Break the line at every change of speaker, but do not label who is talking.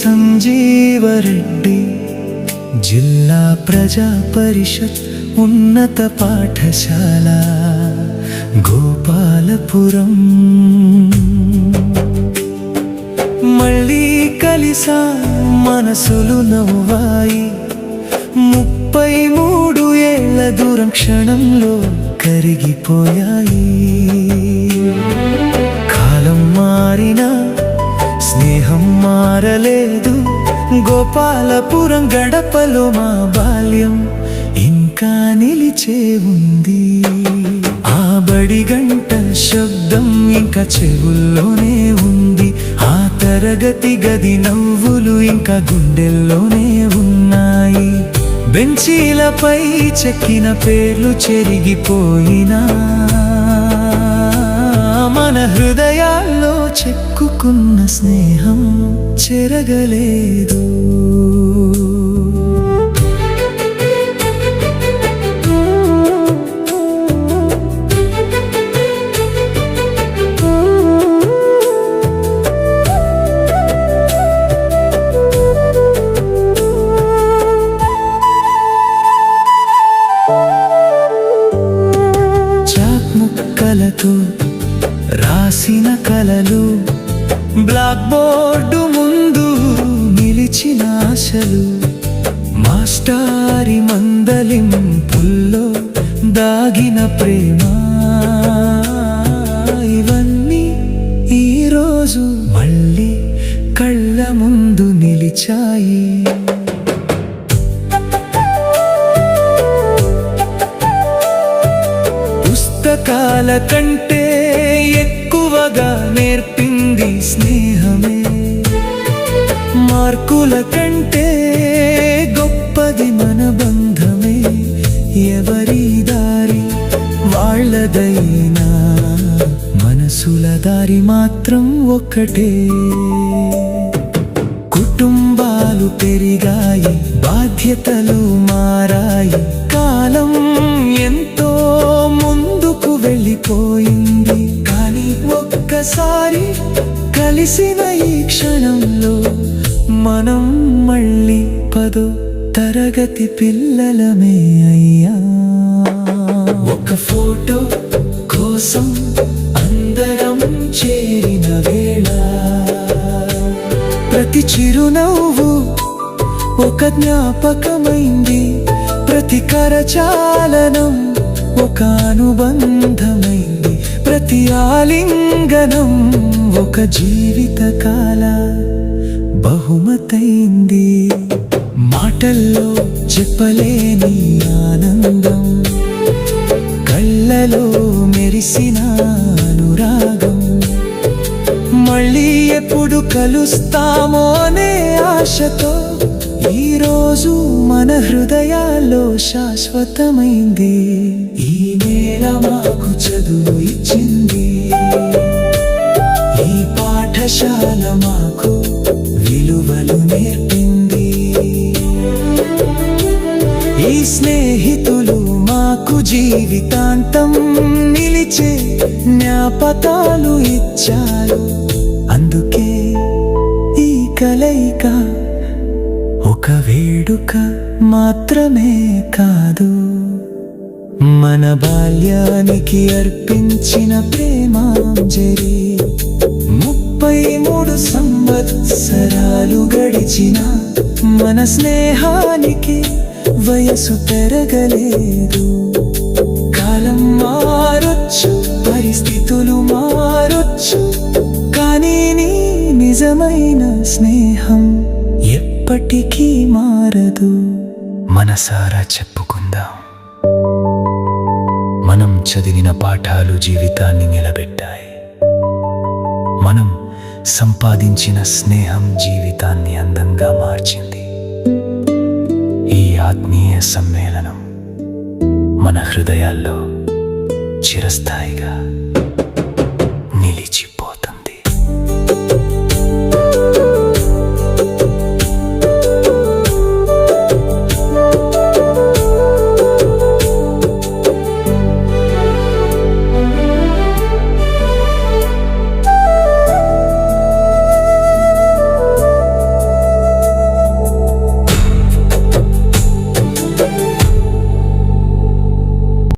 సంజీవరెడ్డి జిల్లా ప్రజా పరిషత్ ఉన్నత పాఠశాల గోపాలపురం. మళ్ళీ కలిసా మనసులు నవ్వాయి, 33 ఏళ్ల దూరం క్షణంలో కరిగిపోయాయి. కాలం మారినా స్నేహం మారలేదు, గోపాలపురం గడపలో మా బాల్యం ఇంకా నిలిచే ఉంది. ఆ బడి గంట శబ్దం ఇంకా చెవుల్లోనే ఉంది, ఆ తరగతి గది నవ్వులు ఇంకా గుండెల్లోనే ఉన్నాయి. బెంచీలపై చెక్కిన పేర్లు చెరిగిపోయినా మన హృదయాల్లో చెక్కుకున్న స్నేహం చెరగలేదు. చాక్ ముక్కలతో రాసిన కలలు, బ్లాక్ బోర్డు ముందు నిలిచిన ఆశలు, మాస్టారి మందలింపుల్లో దాగిన ప్రేమ, ఇవన్నీ ఈరోజు మళ్ళీ కళ్ళ ముందు నిలిచాయి. పుస్తకాల కంటే ఎక్కువగా నేర్పింది స్నేహమే, మార్కుల కంటే గొప్పది మన బంధమే. ఎవరి దారి వాళ్ళదైనా మనసుల దారి మాత్రం ఒక్కటే. కుటుంబాలు పెరిగాయి, బాధ్యతలు మారాయి, కాలం ఎంతో ముందుకు వెళ్ళిపోయింది. కానీ ఒక్కసారి కలిసిన ఈ క్షణంలో మనం మళ్ళీ 10వ తరగతి పిల్లలమే అయ్యా. ఒక ఫోటో కోసం అందరం చేరిన వేళ, ప్రతి చిరునవ్వు ఒక జ్ఞాపకమైంది, ప్రతి కరచాలనం ఒక అనుబంధమైంది, ప్రతి ఆలింగనం ఒక జీవితకాల బహుమతైంది. మాటల్లో చెప్పలేని ఆనందం, కళ్ళలో మెరిసిన అనురాగం, మళ్ళీ ఎప్పుడు కలుస్తామో అనే ఆశతో ఈరోజు మన హృదయాల్లో శాశ్వతమైంది. ఈ నేల మాకు చదువు ఇచ్చింది, ఈ పాఠశాల మాకు విలువలు నేర్పింది, ఈ స్నేహితులు మాకు జీవితాంతం నిలిచే జ్ఞాపకాలు ఇచ్చారు. అందుకే ఈ కలయిక ఒక వేడుక మాత్రమే కాదు, మన బాల్యానికి అర్పించిన ప్రేమాంజలి. 33 సంవత్సరాలు గడిచిన మన స్నేహానికి వయసు పెరగలేదు. కాలం మారొచ్చు, పరిస్థితులు మారొచ్చు, కానీ నీ నిజమైన స్నేహం ఎప్పటికీ మారదు. మనసారా చెప్పుకుందాం, మనం చదివిన పాఠాలు జీవితాన్ని నిలబెట్టాయి, మనం సంపాదించిన స్నేహం జీవితాన్ని అందంగా మార్చింది. ఈ ఆత్మీయ సమ్మేళనం మన హృదయాల్లో చిరస్థాయిగా నిలిచి